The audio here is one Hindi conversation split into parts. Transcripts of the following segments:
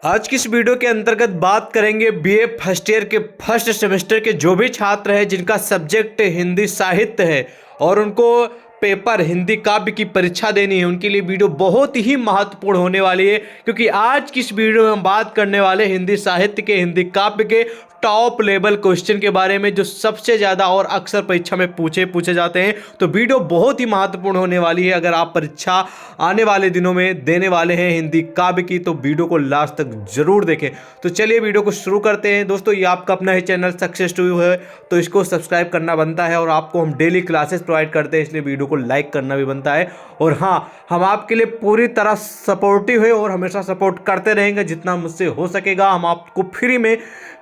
आज की इस वीडियो के अंतर्गत बात करेंगे बीए फर्स्ट ईयर के फर्स्ट सेमेस्टर के जो भी छात्र हैं जिनका सब्जेक्ट हिंदी साहित्य है और उनको पेपर हिंदी काव्य की परीक्षा देनी है, उनके लिए वीडियो बहुत ही महत्वपूर्ण होने वाली है। क्योंकि आज की इस वीडियो में हम बात करने वाले हिंदी साहित्य के हिंदी काव्य के टॉप लेवल क्वेश्चन के बारे में जो सबसे ज़्यादा और अक्सर परीक्षा में पूछे जाते हैं। तो वीडियो बहुत ही महत्वपूर्ण होने वाली है। अगर आप परीक्षा आने वाले दिनों में देने वाले हैं हिंदी काव्य की तो वीडियो को लास्ट तक जरूर देखें। तो चलिए वीडियो को शुरू करते हैं। दोस्तों, ये आपका अपना ही चैनल सक्सेस टू यू है, तो इसको सब्सक्राइब करना बनता है और आपको हम डेली क्लासेस प्रोवाइड करते हैं, इसलिए वीडियो को लाइक करना भी बनता है। और हाँ, हम आपके लिए पूरी तरह सपोर्टिव है और हमेशा सपोर्ट करते रहेंगे जितना मुझसे हो सकेगा। हम आपको फ्री में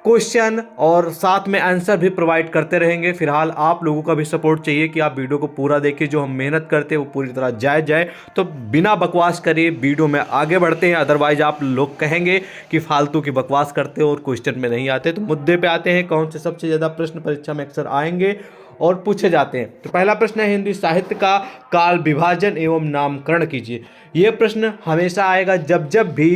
क्वेश्चन और साथ में आंसर भी प्रोवाइड करते रहेंगे। फिलहाल आप लोगों का भी सपोर्ट चाहिए कि आप वीडियो को पूरा देखिए, जो हम मेहनत करते हैं वो पूरी तरह जाए। तो बिना बकवास करिए वीडियो में आगे बढ़ते हैं, अदरवाइज आप लोग कहेंगे कि फालतू की बकवास करते हो और क्वेश्चन में नहीं आते। तो मुद्दे पे आते हैं, कौन से सबसे ज़्यादा प्रश्न परीक्षा में अक्सर आएंगे और पूछे जाते हैं। तो पहला प्रश्न है, हिंदी साहित्य का काल विभाजन एवं नामकरण कीजिए। ये प्रश्न हमेशा आएगा जब भी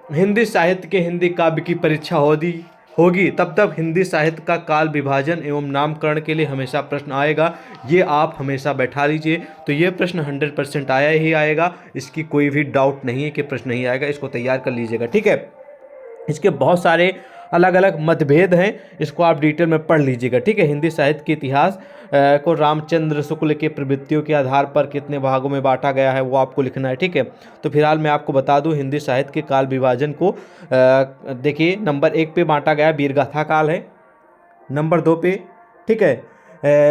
हिंदी साहित्य के हिंदी काव्य की परीक्षा होगी तब हिंदी साहित्य का काल विभाजन एवं नामकरण के लिए हमेशा प्रश्न आएगा। ये आप हमेशा बैठा लीजिए। तो ये प्रश्न 100% आया ही आएगा, इसकी कोई भी डाउट नहीं है कि प्रश्न नहीं आएगा। इसको तैयार कर लीजिएगा, ठीक है। इसके बहुत सारे अलग अलग मतभेद हैं, इसको आप डिटेल में पढ़ लीजिएगा, ठीक है। हिंदी साहित्य के इतिहास को रामचंद्र शुक्ल के प्रवृत्तियों के आधार पर कितने भागों में बांटा गया है वो आपको लिखना है, ठीक है। तो फिलहाल मैं आपको बता दूं, हिंदी साहित्य के काल विभाजन को देखिए, नंबर 1 पे बांटा गया वीरगाथा काल है, नंबर 2 पे, ठीक है,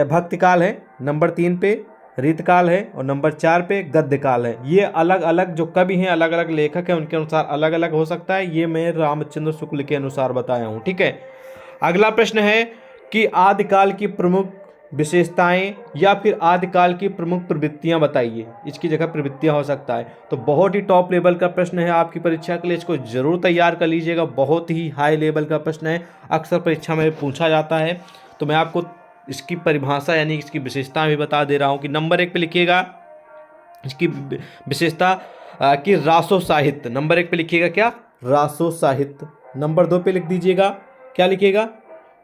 भक्ति काल है, नंबर 3 पे रीतकाल है और नंबर 4 पे गद्य काल है। ये अलग अलग जो कवि हैं, अलग अलग लेखक हैं, उनके अनुसार अलग अलग हो सकता है। ये मैं रामचंद्र शुक्ल के अनुसार बताया हूँ, ठीक है। अगला प्रश्न है कि आदिकाल की प्रमुख विशेषताएं या फिर आदिकाल की प्रमुख प्रवृत्तियां बताइए। इसकी जगह प्रवृत्तियां हो सकता है। तो बहुत ही टॉप लेवल का प्रश्न है आपकी परीक्षा के लिए, इसको जरूर तैयार कर लीजिएगा। बहुत ही हाई लेवल का प्रश्न है, अक्सर परीक्षा में पूछा जाता है। तो मैं आपको इसकी परिभाषा यानी इसकी विशेषता भी बता दे रहा हूँ कि नंबर 1 पे लिखिएगा इसकी विशेषता कि रासो साहित्य। नंबर 1 पे लिखिएगा क्या? रासो साहित्य। नंबर 2 पे लिख दीजिएगा, क्या लिखिएगा?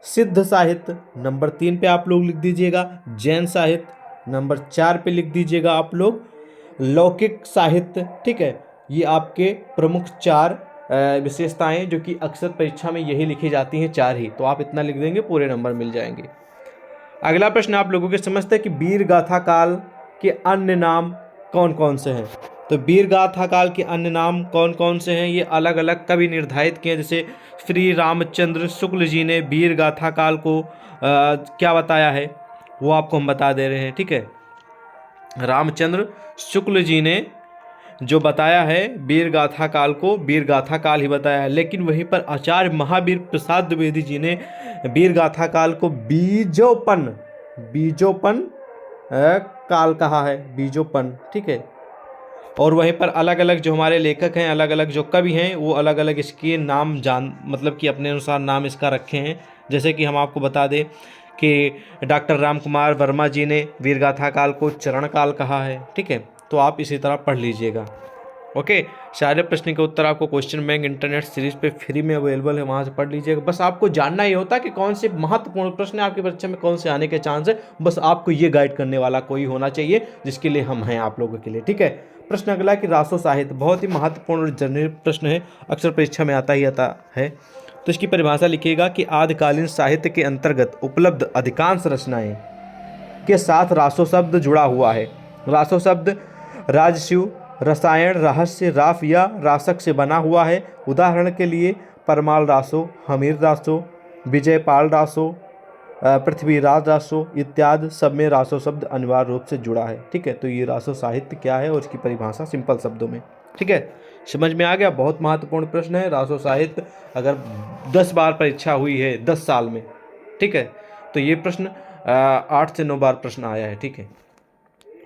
सिद्ध साहित्य। नंबर 3 पे आप लोग लिख दीजिएगा जैन साहित्य। नंबर 4 पे लिख दीजिएगा आप लोग लौकिक साहित्य, ठीक है। ये आपके प्रमुख 4 विशेषताएं जो कि अक्सर परीक्षा में यही लिखी जाती हैं, 4 ही। तो आप इतना लिख देंगे, पूरे नंबर मिल जाएंगे। अगला प्रश्न आप लोगों के समझते हैं कि वीर गाथा काल के अन्य नाम कौन कौन से हैं। तो वीर गाथा काल के अन्य नाम कौन कौन से हैं, ये अलग अलग कवि निर्धारित किए। जैसे श्री रामचंद्र शुक्ल जी ने वीर गाथा काल को क्या बताया है वो आपको हम बता दे रहे हैं, ठीक है। रामचंद्र शुक्ल जी ने जो बताया है वीर गाथा काल को, वीर गाथा काल ही बताया है। लेकिन वहीं पर आचार्य महावीर प्रसाद द्विवेदी जी ने वीर गाथा काल को बीजोपन काल कहा है, बीजोपन, ठीक है। और वहीं पर अलग अलग जो हमारे लेखक हैं, अलग अलग जो कवि हैं, वो अलग अलग इसके नाम मतलब कि अपने अनुसार नाम इसका रखे हैं। जैसे कि हम आपको बता दें कि डॉक्टर राम कुमार वर्मा जी ने वीर गाथा काल को चरण काल कहा है, ठीक है। तो आप इसी तरह पढ़ लीजिएगा, ओके। सारे प्रश्न के उत्तर आपको क्वेश्चन बैंक इंटरनेट सीरीज पे फ्री में अवेलेबल है, वहाँ से पढ़ लीजिएगा। बस आपको जानना ही होता है कि कौन से महत्वपूर्ण प्रश्न आपकी परीक्षा में कौन से आने के चांस है। बस आपको ये गाइड करने वाला कोई होना चाहिए, जिसके लिए हम हैं आप लोगों के लिए, ठीक है। प्रश्न अगला कि रासो साहित्य, बहुत ही महत्वपूर्ण और जनरल प्रश्न है, अक्सर परीक्षा में आता ही आता है। तो इसकी परिभाषा लिखिएगा कि आदिकालीन साहित्य के अंतर्गत उपलब्ध अधिकांश रचनाएं के साथ रासो शब्द जुड़ा हुआ है। रासो शब्द राजशिव, रसायन, रहस्य, राफ या रासक से बना हुआ है। उदाहरण के लिए परमाल रासो, हमीर रासो, विजयपाल रासो, पृथ्वीराज रासो इत्यादि सब में रासो शब्द अनिवार्य रूप से जुड़ा है, ठीक है। तो ये रासो साहित्य क्या है और इसकी परिभाषा सिंपल शब्दों में, ठीक है। समझ में आ गया? बहुत महत्वपूर्ण प्रश्न है। रासो साहित्य अगर 10 बार परीक्षा हुई है 10 साल में, ठीक है, तो ये प्रश्न 8 से 9 बार प्रश्न आया है, ठीक है,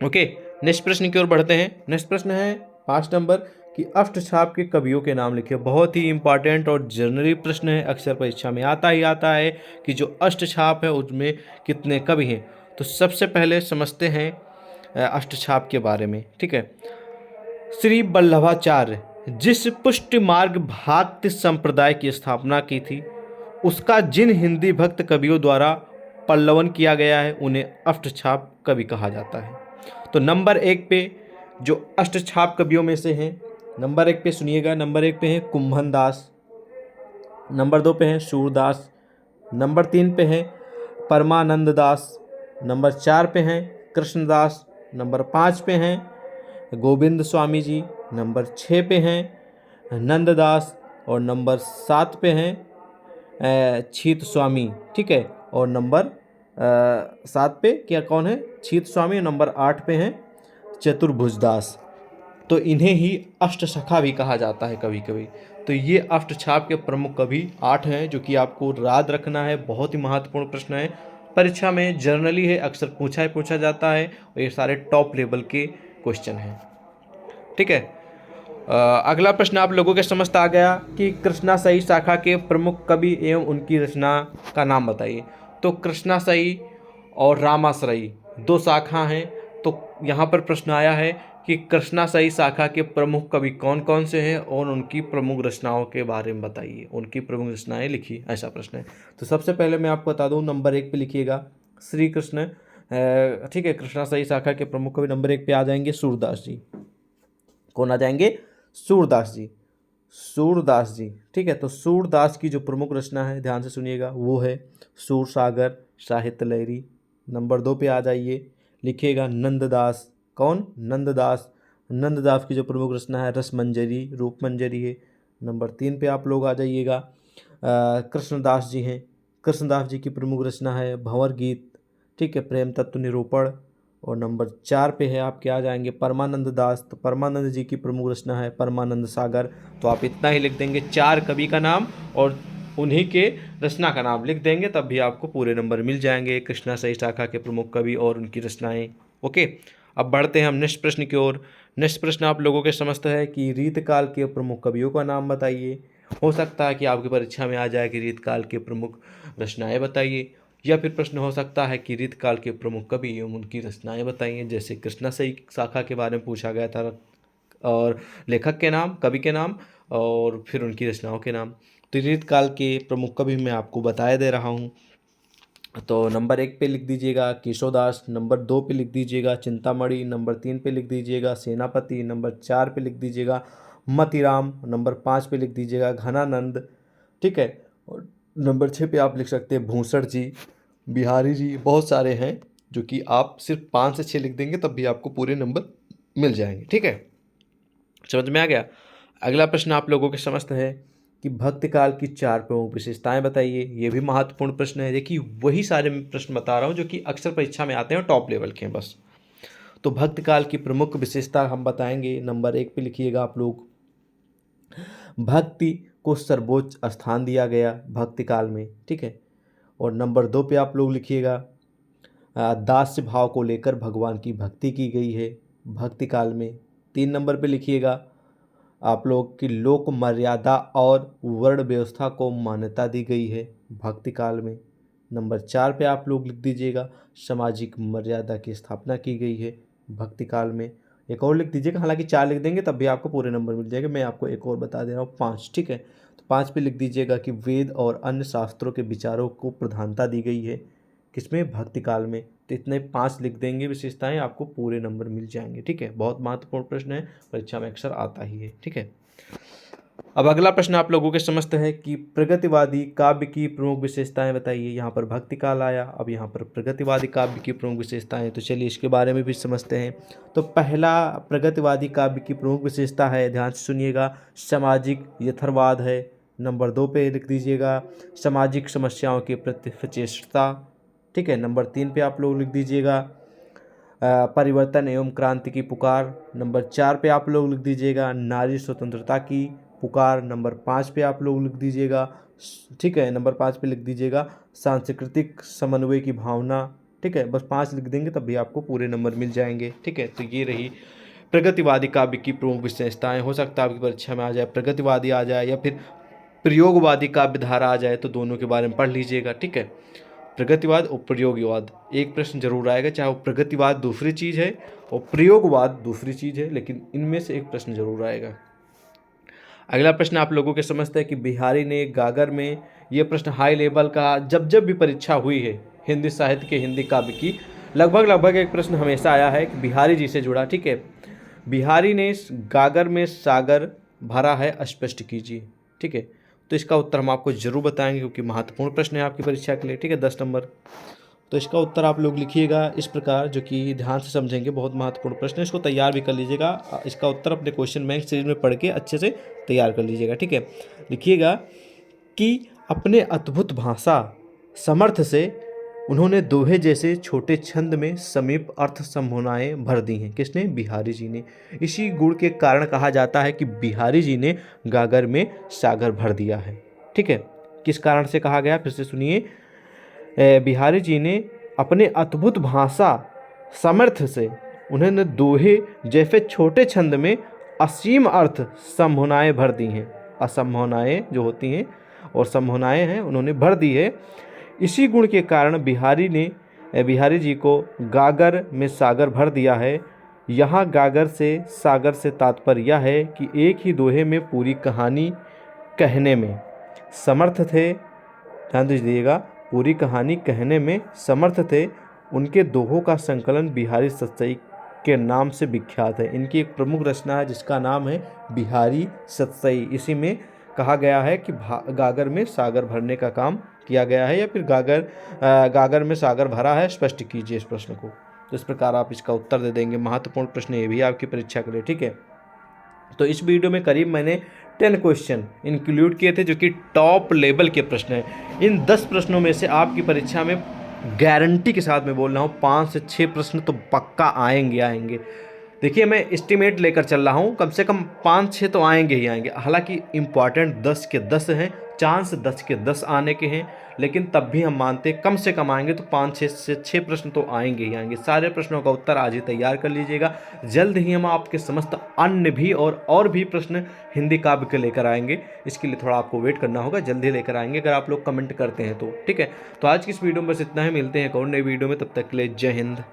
ओके। नेक्स्ट प्रश्न की ओर बढ़ते हैं। नेक्स्ट प्रश्न है 5 नंबर कि अष्टछाप के कवियों के नाम लिखिए। बहुत ही इंपॉर्टेंट और जनरली प्रश्न है, अक्सर परीक्षा में आता ही आता है कि जो अष्टछाप है उसमें कितने कवि हैं। तो सबसे पहले समझते हैं अष्टछाप के बारे में, ठीक है। श्री वल्लभाचार्य जिस पुष्टि मार्ग भक्ति संप्रदाय की स्थापना की थी उसका जिन हिंदी भक्त कवियों द्वारा पल्लवन किया गया है उन्हें अष्टछाप कवि कहा जाता है। तो नंबर 1 पे जो अष्टछाप कवियों में से हैं, नंबर 1 पे सुनिएगा, नंबर 1 पे है कुंभन दास, नंबर 2 पे है सूरदास, नंबर 3 पे है परमानंद दास, नंबर 4 पे हैं कृष्णदास, नंबर 5 पे हैं गोविंद स्वामी जी, नंबर 6 पे हैं नंददास और नंबर 7 पे हैं छीत स्वामी। ठीक है, और नंबर 7 पे क्या कौन है? छीत स्वामी। और नंबर 8 पे हैं चतुर्भुजदास। तो इन्हें ही अष्टसखा भी कहा जाता है कभी कभी। तो ये अष्टछाप के प्रमुख कवि 8 हैं जो कि आपको याद रखना है। बहुत ही महत्वपूर्ण प्रश्न है, परीक्षा में जनरली है, अक्सर पूछा जाता है और ये सारे टॉप लेवल के क्वेश्चन हैं। ठीक है, अगला प्रश्न आप लोगों के समझ आ गया कि कृष्णाशयी शाखा के प्रमुख कवि एवं उनकी रचना का नाम बताइए। तो कृष्णाशयी और रामाश्रयी 2 शाखा हैं। तो यहाँ पर प्रश्न आया है कि कृष्णाशयी शाखा के प्रमुख कवि कौन कौन से हैं और उनकी प्रमुख रचनाओं के बारे में बताइए, उनकी प्रमुख रचनाएं लिखिए, ऐसा प्रश्न है। तो सबसे पहले मैं आपको बता दूं, नंबर 1 पे लिखिएगा श्री कृष्ण। ठीक है, कृष्णाशयी शाखा के प्रमुख कवि नंबर 1 पे आ जाएंगे सूरदास जी। कौन आ जाएंगे? सूरदास जी। सूरदास जी, ठीक है। तो सूरदास की जो प्रमुख रचना है, ध्यान से सुनिएगा, वो है सूरसागर साहित्य लहरी। नंबर 2 पे आ जाइए, लिखिएगा नंददास। कौन? नंददास। नंददास की जो प्रमुख रचना है रसमंजरी, रूपमंजरी है। नंबर 3 पे आप लोग आ जाइएगा, कृष्णदास जी हैं। कृष्णदास जी की प्रमुख रचना है भंवर गीत, ठीक है, प्रेम तत्व निरूपण। और नंबर 4 पे है आपके आ जाएंगे परमानंद दास। तो परमानंद जी की प्रमुख रचना है परमानंद सागर। तो आप इतना ही लिख देंगे, 4 कवि का नाम और उन्हीं के रचना का नाम लिख देंगे, तब भी आपको पूरे नंबर मिल जाएंगे। कृष्णाशयी शाखा के प्रमुख कवि और उनकी रचनाएं। ओके, अब बढ़ते हैं हम नेक्स्ट प्रश्न की ओर। नेक्स्ट प्रश्न आप लोगों के समझते हैं कि रीतकाल के प्रमुख कवियों का नाम बताइए। हो सकता है कि आपकी परीक्षा में आ जाए कि रीतकाल के प्रमुख रचनाएं बताइए, या फिर प्रश्न हो सकता है कि रीतकाल के प्रमुख कवि एवं उनकी रचनाएं बताइए। जैसे कृष्णाशयी शाखा के बारे में पूछा गया था, और लेखक के नाम, कवि के नाम और फिर उनकी रचनाओं के नाम। तो रीतकाल के प्रमुख कवि मैं आपको बताया दे रहा हूँ। तो नंबर 1 पे लिख दीजिएगा केशवदास, नंबर 2 पे लिख दीजिएगा चिंतामणि, नंबर 3 पे लिख दीजिएगा सेनापति, नंबर 4 पे लिख दीजिएगा मतीराम, नंबर 5 पे लिख दीजिएगा घनानंद। ठीक है, और नंबर 6 पे आप लिख सकते हैं भूषण जी, बिहारी जी। बहुत सारे हैं जो कि आप सिर्फ 5 से 6 लिख देंगे तब भी आपको पूरे नंबर मिल जाएंगे। ठीक है, समझ में आ गया। अगला प्रश्न आप लोगों के समझते हैं कि भक्ति काल की 4 प्रमुख विशेषताएं बताइए। ये भी महत्वपूर्ण प्रश्न है। देखिए, वही सारे प्रश्न बता रहा हूँ जो कि अक्सर परीक्षा में आते हैं और टॉप लेवल के हैं बस। तो भक्ति काल की प्रमुख विशेषता हम बताएंगे। नंबर 1 पे लिखिएगा आप लोग, भक्ति को सर्वोच्च स्थान दिया गया भक्ति काल में। ठीक है, और नंबर 2 पे आप लोग लिखिएगा दास्य भाव को लेकर भगवान की भक्ति की गई है भक्ति काल में। 3 नंबर पे लिखिएगा आप लोग की लोक मर्यादा और वर्ण व्यवस्था को मान्यता दी गई है भक्ति काल में। नंबर 4 पे आप लोग लिख दीजिएगा सामाजिक मर्यादा की स्थापना की गई है भक्ति काल में। एक और लिख दीजिएगा, हालांकि 4 लिख देंगे तब भी आपको पूरे नंबर मिल जाएंगे। मैं आपको एक और बता दे रहा हूँ, 5। ठीक है, तो 5 पे लिख दीजिएगा कि वेद और अन्य शास्त्रों के विचारों को प्रधानता दी गई है किसमें? भक्ति काल में। तो इतने 5 लिख देंगे विशेषताएं, आपको पूरे नंबर मिल जाएंगे। ठीक है, बहुत महत्वपूर्ण प्रश्न है, परीक्षा में अक्सर आता ही है। ठीक है, अब अगला प्रश्न आप लोगों के समझते हैं कि प्रगतिवादी काव्य की प्रमुख विशेषताएं बताइए। यहाँ पर भक्ति काल आया, अब यहाँ पर प्रगतिवादी काव्य की प्रमुख विशेषताएं। तो चलिए इसके बारे में भी समझते हैं। तो पहला प्रगतिवादी काव्य की प्रमुख विशेषता है, ध्यान से सुनिएगा, सामाजिक यथार्थवाद है। नंबर 2 पे लिख दीजिएगा सामाजिक समस्याओं के प्रति सचेतता। ठीक है, नंबर 3 पे आप लोग लिख दीजिएगा परिवर्तन एवं क्रांति की पुकार। नंबर 4 पे आप लोग लिख दीजिएगा नारी स्वतंत्रता की पुकार। नंबर 5 पे आप लोग लिख दीजिएगा, ठीक है, नंबर 5 पे लिख दीजिएगा सांस्कृतिक समन्वय की भावना। ठीक है, बस 5 लिख देंगे तब भी आपको पूरे नंबर मिल जाएंगे। ठीक है, तो ये रही प्रगतिवादी काव्य की प्रमुख विशेषताएं। हो सकता है आपकी परीक्षा में आ जाए प्रगतिवादी आ जाए या फिर प्रयोगवादी काव्य धारा आ जाए, तो दोनों के बारे में पढ़ लीजिएगा। ठीक है, प्रगतिवाद और प्रयोगवाद, एक प्रश्न जरूर आएगा, चाहे वो प्रगतिवाद दूसरी चीज़ है और प्रयोगवाद दूसरी चीज़ है, लेकिन इनमें से एक प्रश्न जरूर आएगा। अगला प्रश्न आप लोगों के समझते हैं कि बिहारी ने गागर में, ये प्रश्न हाई लेवल का जब जब भी परीक्षा हुई है हिंदी साहित्य के हिंदी काव्य की, लगभग एक प्रश्न हमेशा आया है कि बिहारी जी से जुड़ा। ठीक है, बिहारी ने गागर में सागर भरा है, स्पष्ट कीजिए। ठीक है, तो इसका उत्तर हम आपको जरूर बताएंगे क्योंकि महत्वपूर्ण प्रश्न है आपकी परीक्षा के लिए। ठीक है, 10 नंबर। तो इसका उत्तर आप लोग लिखिएगा इस प्रकार, जो कि ध्यान से समझेंगे, बहुत महत्वपूर्ण प्रश्न है, इसको तैयार भी कर लीजिएगा। इसका उत्तर अपने क्वेश्चन बैंक सीरीज में पढ़ के अच्छे से तैयार कर लीजिएगा। ठीक है, लिखिएगा कि अपने अद्भुत भाषा समर्थ से उन्होंने दोहे जैसे छोटे छंद में समीप अर्थ संभावनाएं भर दी हैं। किसने? बिहारी जी ने। इसी गुण के कारण कहा जाता है कि बिहारी जी ने गागर में सागर भर दिया है। ठीक है, किस कारण से कहा गया, फिर से सुनिए। बिहारी जी ने अपने अद्भुत भाषा समर्थ से उन्होंने दोहे जैसे छोटे छंद में असीम अर्थ संभावनाएं भर दी हैं। असंभावनाएं जो होती हैं और संभावनाएं हैं उन्होंने भर दी है। इसी गुण के कारण बिहारी जी को गागर में सागर भर दिया है। यहाँ गागर से सागर से तात्पर्य यह है कि एक ही दोहे में पूरी कहानी कहने में समर्थ थे। ध्यान दीजिएगा, पूरी कहानी कहने में समर्थ थे। उनके दोहों का संकलन बिहारी सतसई के नाम से विख्यात है। इनकी एक प्रमुख रचना है जिसका नाम है बिहारी सतसई। इसी में कहा गया है कि गागर में सागर भरने का काम किया गया है, या फिर गागर में सागर भरा है, स्पष्ट कीजिए इस प्रश्न को। तो इस प्रकार आप इसका उत्तर दे देंगे। महत्वपूर्ण प्रश्न ये भी आपकी परीक्षा के लिए। ठीक है, तो इस वीडियो में करीब मैंने 10 क्वेश्चन इंक्लूड किए थे जो कि टॉप लेवल के प्रश्न हैं। इन 10 प्रश्नों में से आपकी परीक्षा में गारंटी के साथ मैं बोल रहा हूँ 5 से 6 प्रश्न तो पक्का आएंगे। देखिए, मैं एस्टिमेट लेकर चल रहा हूँ, कम से कम 5-6 तो आएंगे ही आएंगे। हालांकि इम्पॉर्टेंट 10 के 10 हैं, चांस 10 के 10 आने के हैं, लेकिन तब भी हम मानते कम से कम आएंगे तो 5-6 से 6 प्रश्न तो आएंगे ही आएंगे। सारे प्रश्नों का उत्तर आज ही तैयार कर लीजिएगा। जल्द ही हम आपके समस्त अन्य भी और भी प्रश्न हिंदी काव्य के लेकर आएंगे। इसके लिए थोड़ा आपको वेट करना होगा, जल्द ही लेकर आएंगे अगर आप लोग कमेंट करते हैं तो। ठीक है, तो आज की इस वीडियो में बस इतना ही। मिलते हैं एक और नई वीडियो में, तब तक के लिए जय हिंद।